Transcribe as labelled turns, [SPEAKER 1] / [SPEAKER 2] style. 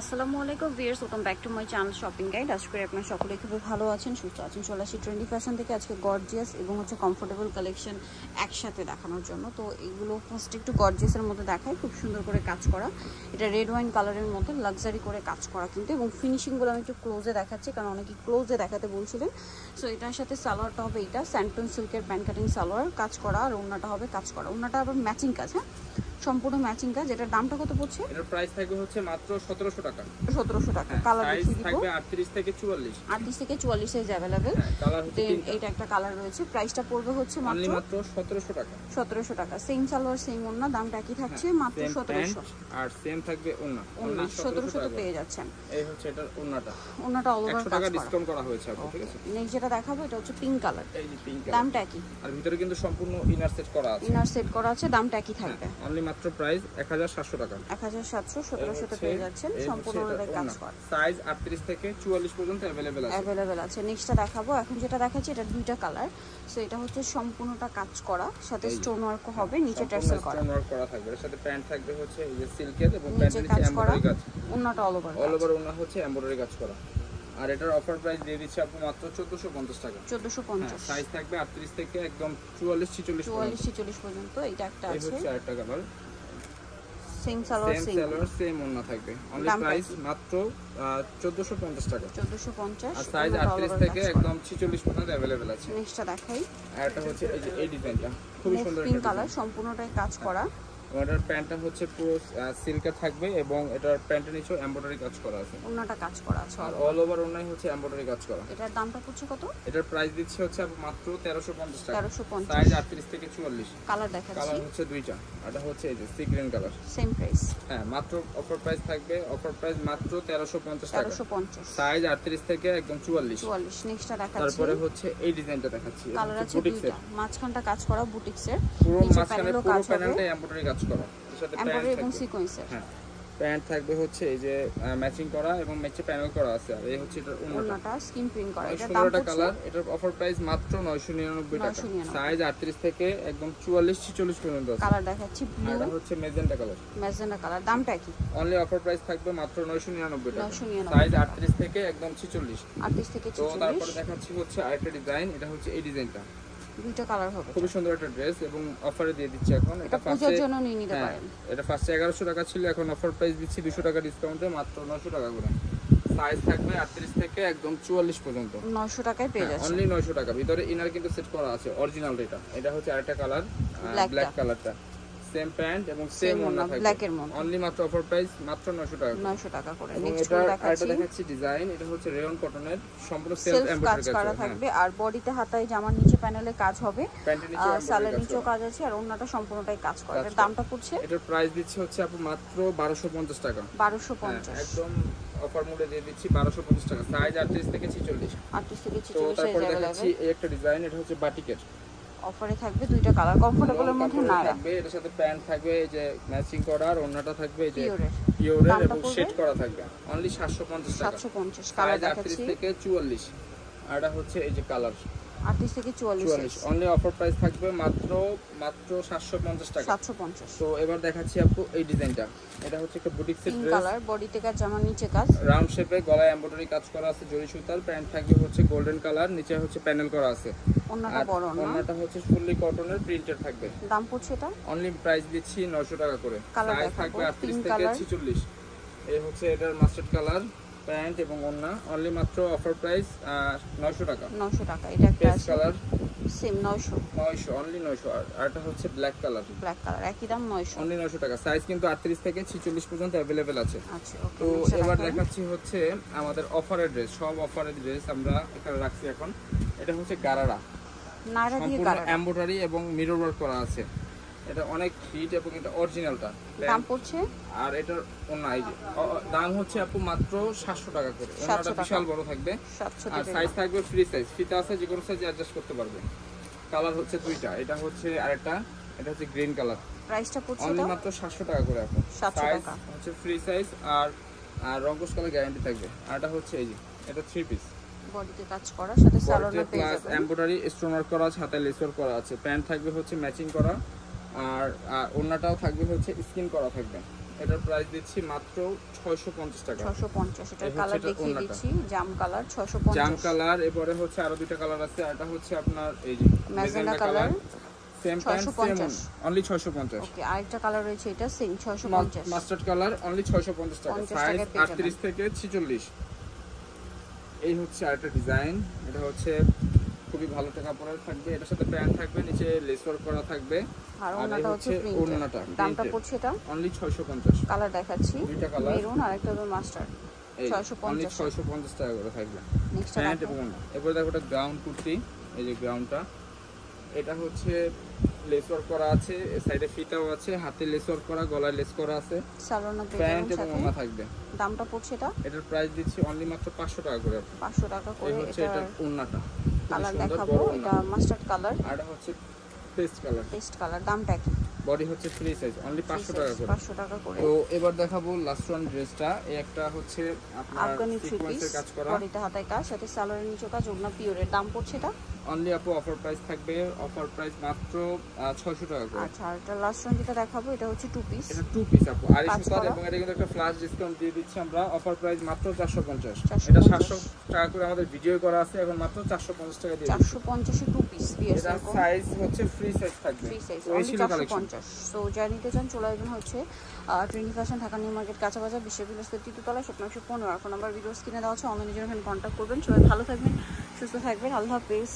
[SPEAKER 1] আসসালামু আলাইকুম viewers, welcome back to my channel shopping guide. আশা করি আপনারা সকলে খুব ভালো আছেন, সুস্থ আছেন। চলে আসি ট্রেন্ডি ফ্যাশন থেকে আজকে গর্জিয়াস এবং কমফোর্টেবল কালেকশন একসাথে দেখানোর জন্য। তো এগুলো ফার্স্ট একটু গর্জিয়াসের মধ্যে দেখায়, খুব সুন্দর করে কাজ করা। এটা রেড ওয়াইন কালারের মধ্যে লাক্সারি করে কাজ করা কিন্তু, এবং ফিনিশিংগুলো আমি একটু ক্লোজে দেখাচ্ছি কারণ অনেকে ক্লোজে দেখাতে বলছিলেন। সো এটার সাথে সালোয়ারটা হবে এটা স্যান্টন সিল্কের প্যান্ট কাটিং সালোয়ার কাজ করা, আর ওড়নাটা হবে কাজ করা। ওড়নাটা আবার ম্যাচিং কাজ, হ্যাঁ সম্পূর্ণ ম্যাচিং কাজ। এটার দামটা কত পড়ছে?
[SPEAKER 2] এটার প্রাইস থাকবে হচ্ছে মাত্র 1700 টাকা।
[SPEAKER 1] 1700 টাকা। কালার দেখিয়ে দিব,
[SPEAKER 2] থাকবে 38 থেকে 44।
[SPEAKER 1] 38 থেকে 44 সাইজ अवेलेबल।
[SPEAKER 2] কালার হচ্ছে
[SPEAKER 1] এটা একটা কালার রয়েছে। প্রাইসটা পড়বে হচ্ছে মাত্র
[SPEAKER 2] 1700 টাকা।
[SPEAKER 1] 1700 টাকা। সেম সালোয়ার সেম ওড়না, দামটা একই থাকছে মাত্র 1700।
[SPEAKER 2] আর সেম থাকবে ওড়না,
[SPEAKER 1] 1700 তে পেয়ে যাচ্ছেন।
[SPEAKER 2] এই হচ্ছে এটার ওড়নাটা
[SPEAKER 1] অল ওভার
[SPEAKER 2] 100 টাকা ডিসকাউন্ট করা হয়েছে আপু, ঠিক আছে?
[SPEAKER 1] নেক্সট যেটা দেখাবো এটা হচ্ছে পিঙ্ক কালার।
[SPEAKER 2] এই যে পিঙ্ক কালার,
[SPEAKER 1] দামটা একই।
[SPEAKER 2] আর ভিতরে কিন্তু সম্পূর্ণ ইনার সেট করা আছে।
[SPEAKER 1] ইনার সেট করা আছে, দামটা একই থাকবে।
[SPEAKER 2] অনলি মাত্র প্রাইস 1700 টাকা।
[SPEAKER 1] 1700 1700 তে পেয়ে যাচ্ছেন। সম্পূর্ণ কাজ করা।
[SPEAKER 2] সাইজ 38 থেকে 44 পর্যন্ত अवेलेबल
[SPEAKER 1] আছে। নেক্সটটা দেখাবো, এখন যেটা দেখাচ্ছি এটা দুইটা কালার। সো এটা হচ্ছে সম্পূর্ণটা কাজ করা, সাথে স্টোন ওয়ার্ক হবে, নিচে টার্সেল করা।
[SPEAKER 2] স্টোন ওয়ার্ক করা থাকবে। এর সাথে প্যান্ট থাকবে হচ্ছে এই যে সিল্কের, এবং প্যান্টের নিচে এমব্রয়ডারি কাজ।
[SPEAKER 1] ওন্নাটা অল ওভার
[SPEAKER 2] ওন্না হচ্ছে এমব্রয়ডারি কাজ করা। আর এটার অফার প্রাইস দিয়ে দিচ্ছি আপু মাত্র 1450 টাকা।
[SPEAKER 1] 1450।
[SPEAKER 2] সাইজ থাকবে 38 থেকে একদম 44 46
[SPEAKER 1] পর্যন্ত। এটা একটা আছে,
[SPEAKER 2] এই হচ্ছে আরেকটা কালার।
[SPEAKER 1] সেম সালোয়ার
[SPEAKER 2] সেম ওন্না থাকবে। অনলি প্রাইস মাত্র 1450 টাকা।
[SPEAKER 1] 1450।
[SPEAKER 2] আর সাইজ 38 থেকে একদম 46 পর্যন্ত अवेलेबल আছে।
[SPEAKER 1] নেক্সটটা দেখাই।
[SPEAKER 2] আর এটা হচ্ছে এই যে এই ডিজাইনটা খুবই সুন্দর
[SPEAKER 1] পিঙ্ক কালার, সম্পূর্ণটাই কাজ করা।
[SPEAKER 2] এটার প্যান্টটা হচ্ছে পুরো সিল্কের থাকবে, এবং এটার প্যান্টের নিচেও এমব্রয়ডারি কাজ করা আছে।
[SPEAKER 1] ওন্নাটা কাজ করা আছে,
[SPEAKER 2] আর অল ওভার ওন্নাই হচ্ছে এমব্রয়ডারি কাজ করা।
[SPEAKER 1] এটার দামটা পড়ছে কত?
[SPEAKER 2] এটার প্রাইস দিচ্ছে হচ্ছে মাত্র 1350 টাকা।
[SPEAKER 1] 1350।
[SPEAKER 2] সাইজ 38 থেকে 44।
[SPEAKER 1] কালার দেখাচ্ছি,
[SPEAKER 2] কালার হচ্ছে দুইটা। এটা হচ্ছে এই যে sea green colour.
[SPEAKER 1] Same price.
[SPEAKER 2] হ্যাঁ, মাত্র অফার প্রাইস থাকবে। অফার প্রাইস মাত্র 1350 টাকা।
[SPEAKER 1] 1350।
[SPEAKER 2] সাইজ 38 থেকে একদম 44।
[SPEAKER 1] নেক্সটটা দেখাচ্ছি।
[SPEAKER 2] তারপরে হচ্ছে এই ডিজাইনটা দেখাচ্ছি।
[SPEAKER 1] কালার আছে দুইটা, মাঝখানটা কাজ করা বুটিক্সের,
[SPEAKER 2] পুরো মাঝখানে পুরো প্যানেলটাই এমব্রয়ডারি কাজ করা।
[SPEAKER 1] এমব্রয়ডারি এবং সিকোয়েন্সের।
[SPEAKER 2] হ্যাঁ, প্যান্ট থাকবে হচ্ছে এই যে ম্যাচিং করা, এবং ম্যাচে প্যানেল করা আছে। আর এই হচ্ছে এটার ওন্নাটা
[SPEAKER 1] স্কিন প্রিন্ট করা।
[SPEAKER 2] এটার দাম হচ্ছে কালার। এটার অফার প্রাইস মাত্র 999 টাকা। সাইজ 38 থেকে একদম 44 46 পর্যন্ত আছে।
[SPEAKER 1] কালার দেখাচ্ছি ব্লু,
[SPEAKER 2] এটা হচ্ছে মেজেন্টা কালার।
[SPEAKER 1] মেজেন্টা কালার, দামটা কি?
[SPEAKER 2] অনলি অফার প্রাইস থাকবে মাত্র 999 টাকা।
[SPEAKER 1] 999।
[SPEAKER 2] সাইজ 38 থেকে একদম 46।
[SPEAKER 1] 38 থেকে 46।
[SPEAKER 2] তো তারপরে দেখাচ্ছি হচ্ছে আরেকটা ডিজাইন। এটা হচ্ছে এই ডিজাইনটা,
[SPEAKER 1] দুইটা কালার হবে।
[SPEAKER 2] খুব সুন্দর একটা ড্রেস, এবং অফারে দিয়ে দিচ্ছি এখন।
[SPEAKER 1] এটা পূজার জন্য নিয়ে নিতে পারেন।
[SPEAKER 2] এটা ফার্স্টে 1100 টাকা ছিল, এখন অফার প্রাইস দিচ্ছি 200 টাকা ডিসকাউন্টে মাত্র 900 টাকা করে। সাইজ থাকবে 38 থেকে একদম 44 পর্যন্ত।
[SPEAKER 1] 900 টাকায় পেয়ে যাচ্ছে।
[SPEAKER 2] অনলি 900 টাকা। ভিতরে ইনার কিন্তু সেট করা আছে অরিজিনাল। এটা হচ্ছে আরেকটা কালার, ব্ল্যাক কালারটা। সেম প্যান্ট এবং সেম ওন্না থাকবে
[SPEAKER 1] ব্ল্যাকের মধ্যে।
[SPEAKER 2] অনলি মাত্র অফার প্রাইস মাত্র 900 টাকা।
[SPEAKER 1] 900 টাকা করে।
[SPEAKER 2] নেক্সট আরেকটা দেখাচ্ছি ডিজাইন। এটা হচ্ছে রেয়ন কটনের, সম্পূর্ণ সেলফ এমব্রয়ডারি
[SPEAKER 1] কাজ করা থাকবে। আর বডিতে হাতায় জামার নিচে প্যানেলে কাজ হবে,
[SPEAKER 2] প্যান্টের নিচে
[SPEAKER 1] সালোয়ার নিচেও কাজ আছে, আর ওন্নাটা সম্পূর্ণটাই কাজ করা। এর দামটা পড়ছে,
[SPEAKER 2] এটার প্রাইস দিচ্ছে হচ্ছে আপু মাত্র 1250 টাকা।
[SPEAKER 1] 1250
[SPEAKER 2] একদম অফার মূল্যে দিয়ে দিচ্ছি 1250 টাকা। সাইজ 38 থেকে 46।
[SPEAKER 1] 38 থেকে 46
[SPEAKER 2] তো তারপর
[SPEAKER 1] সাইজ
[SPEAKER 2] দেখাচ্ছি এই একটা ডিজাইন। এটা হচ্ছে বাটিকের।
[SPEAKER 1] অফারে থাকবে দুইটা কালার, কমফোর্টেবলের মধ্যে না
[SPEAKER 2] থাকবে। এর সাথে প্যান্ট থাকবে এই যে ম্যাচিং করা, আর ওন্নাটা থাকবে এই যে
[SPEAKER 1] পিওরের,
[SPEAKER 2] এবং শেড করা থাকবে। অনলি 750 টাকা।
[SPEAKER 1] 750। কালার দেখাচ্ছি
[SPEAKER 2] 38 থেকে 44। আর এটা হচ্ছে এই যে কালার
[SPEAKER 1] 38 থেকে 44।
[SPEAKER 2] অনলি অফার প্রাইস থাকবে মাত্র 750 টাকা।
[SPEAKER 1] 750।
[SPEAKER 2] তো এবার দেখাচ্ছি আপু এই ডিজাইনটা। এটা হচ্ছে একটা বুটিক্সের ড্রেস,
[SPEAKER 1] কালার, বডিতে কাজ, জামার নিচে কাজ,
[SPEAKER 2] রাউন্ড শেপে, গলায় এমব্রয়ডারি কাজ করা আছে জরি সুতার। প্যান্ট থাকবে হচ্ছে গোল্ডেন কালার, নিচে হচ্ছে প্যানেল করা আছে।
[SPEAKER 1] ওন্নাটা বড় না,
[SPEAKER 2] ওন্নাটা হচ্ছে ফুললি কটনের প্রিন্টেড থাকবে।
[SPEAKER 1] দাম পড়ছে এটা
[SPEAKER 2] অনলি প্রাইস দিচ্ছি 900 টাকা করে। সাইজ থাকবে 38 থেকে 46। এই হচ্ছে এটার মাস্টার্ড কালার প্যান্ট এবং ওন্না। অনলি মাত্র অফার প্রাইস 900 টাকা।
[SPEAKER 1] 900 টাকা। এটা একটা
[SPEAKER 2] কালার
[SPEAKER 1] সেম 900
[SPEAKER 2] অনলি 900। আর এটা হচ্ছে ব্ল্যাক কালার,
[SPEAKER 1] একই দাম 900।
[SPEAKER 2] অনলি 900 টাকা। সাইজ কিন্তু 38 থেকে 46 পর্যন্ত अवेलेबल আছে।
[SPEAKER 1] আচ্ছা, ওকে।
[SPEAKER 2] তো এবার দেখাচ্ছি হচ্ছে আমাদের অফারের ড্রেস। সব অফারের ড্রেস আমরা এখানে রাখছি এখন। এটা হচ্ছে গারারা,
[SPEAKER 1] নাইরা দিয়ে গারারা,
[SPEAKER 2] এমব্রয়ডারি এবং মিরর ওয়ার্ক করা আছে। এটা অনেক হিট, এবং এটা অরিজিনালটা।
[SPEAKER 1] দাম পড়ছে,
[SPEAKER 2] আর এটার ওন্না এই যে দাম হচ্ছে আপু মাত্র 700 টাকা করে। ওন্নাটা বিশাল বড় থাকবে, আর সাইজ থাকবে ফ্রি সাইজ, ফিতা আছে, যে কোনো সাইজে অ্যাডজাস্ট করতে পারবে। কালার হচ্ছে দুইটা। এটা হচ্ছে আরেকটা, এটা হচ্ছে গ্রিন কালার।
[SPEAKER 1] প্রাইসটা পড়ছে
[SPEAKER 2] অনলি মাত্র 700 টাকা করে আপু।
[SPEAKER 1] 700 টাকা
[SPEAKER 2] হচ্ছে ফ্রি সাইজ, আর রংকশ কালার গ্যারান্টি থাকবে। আর এটা হচ্ছে এই যে এটা 3 পিস,
[SPEAKER 1] বডিতে কাজ করা, সাথে সালোয়ার পেয়ে যাবেন।
[SPEAKER 2] এমব্রয়ডারি স্টোন ওয়ার্ক করা আছে, হাতে লেস ওয়ার্ক করা আছে। প্যান্ট থাকবে হচ্ছে ম্যাচিং করা, আর ওন্নাটাও থাকবে হচ্ছে স্কিন করা থাকবে। এটার প্রাইস দিচ্ছি মাত্র 650 টাকা।
[SPEAKER 1] 650। এটার কালার দেখিয়ে দিচ্ছি, জাম কালার 650।
[SPEAKER 2] জাম কালার, এরপরে হচ্ছে আরো দুইটা কালার আছে। এটা হচ্ছে আপনার এই যে
[SPEAKER 1] magenta colour,
[SPEAKER 2] same pant same only 650।
[SPEAKER 1] ওকে, আরেকটা কালার রয়েছে, এটা সেম 650।
[SPEAKER 2] মাস্টার্ড কালার অনলি 650 টাকা, সাইজ 38 থেকে 46। এই হচ্ছে আরেকটা ডিজাইন, এটা হচ্ছে খুবই ভালো টাকা পড়ার থাকবে। এটার সাথে প্যান্ট থাকবে, নিচে লেস ওয়ার্ক করা থাকবে,
[SPEAKER 1] আর ওনাটা হচ্ছে প্রিন্টেড। দামটা পড়ছে এটা
[SPEAKER 2] অনলি 650।
[SPEAKER 1] কালার দেখাচ্ছি,
[SPEAKER 2] দুইটা কালার,
[SPEAKER 1] মেরুন আর একটা হলো মাস্টার্ড,
[SPEAKER 2] 650 টাকা করে থাকবে।
[SPEAKER 1] নেক্সট
[SPEAKER 2] প্যান্ট এবং ওড়না। এরপর দেখো এটা গ্রাউন্ড কুর্তি, এই যে গ্রাউন্ডটা, এটা হচ্ছে লেস ওয়ার্ক করা আছে, সাইডে ফিতাও আছে, হাতে লেস ওয়ার্ক করা, গলায় লেস করা আছে,
[SPEAKER 1] সালোনা
[SPEAKER 2] প্যান্ট এবং ওড়না থাকবে।
[SPEAKER 1] দামটা পড়ছে এটা,
[SPEAKER 2] এটার প্রাইস দিচ্ছি অনলি মাত্র 500 টাকা করে।
[SPEAKER 1] 500 টাকা করে।
[SPEAKER 2] এটা ওড়নাটা
[SPEAKER 1] কালার দেখাবো, এটা মাস্টার্ড কালার
[SPEAKER 2] আর এটা হচ্ছে পেস্ট কালার।
[SPEAKER 1] পেস্ট কালার, দামটা কি?
[SPEAKER 2] বডি হচ্ছে ফ্রি সাইজ, অনলি 500 টাকা করে।
[SPEAKER 1] 500 টাকা করে।
[SPEAKER 2] তো এবার দেখাবো লাস্ট ওয়ান ড্রেসটা। এই একটা হচ্ছে আপনার
[SPEAKER 1] আফগানি থ্রি পিস,
[SPEAKER 2] কাজ করা,
[SPEAKER 1] বডিতে হাতায় কাজ, সাথে সালোয়ারের নিচে কাজ, ওড়না পিওরের। দাম পড়ছে এটা
[SPEAKER 2] অনলি আপু অফার প্রাইস থাকবে, অফার প্রাইস মাত্র 600 টাকা করে।
[SPEAKER 1] আচ্ছা, আর এটা লাস্ট ওয়ান যেটা দেখাবো, এটা হচ্ছে টু পিস।
[SPEAKER 2] এটা টু পিস আপু, আর সুতার, এবং এটা কিন্তু একটা ফ্ল্যাশ ডিসকাউন্ট দিয়ে দিচ্ছি আমরা। অফার প্রাইস মাত্র 450। এটা 700 টাকা করে আমাদের ভিডিও করা আছে, এখন মাত্র 450 টাকা দিয়ে
[SPEAKER 1] 450 এ টু পিস পিএস।
[SPEAKER 2] এটা সাইজ হচ্ছে ফ্রি সাইজ থাকবে,
[SPEAKER 1] ফ্রি সাইজ অনলি 450। সো যারা নিতে চান চলে আসবেন হচ্ছে trendy fashion, Dhaka new market, কাঁচা বাজার, বিশ্ববিদ্যালয় তৃতীয়তলা, 1915। ফোন নাম্বার ভিডিও স্ক্রিনে দেওয়া আছে, অনলাইনে জন্য এখানে কন্ট্যাক্ট করবেন। সবাই ভালো থাকবেন, সুস্থ থাকবেন, আল্লাহ হাফেজ।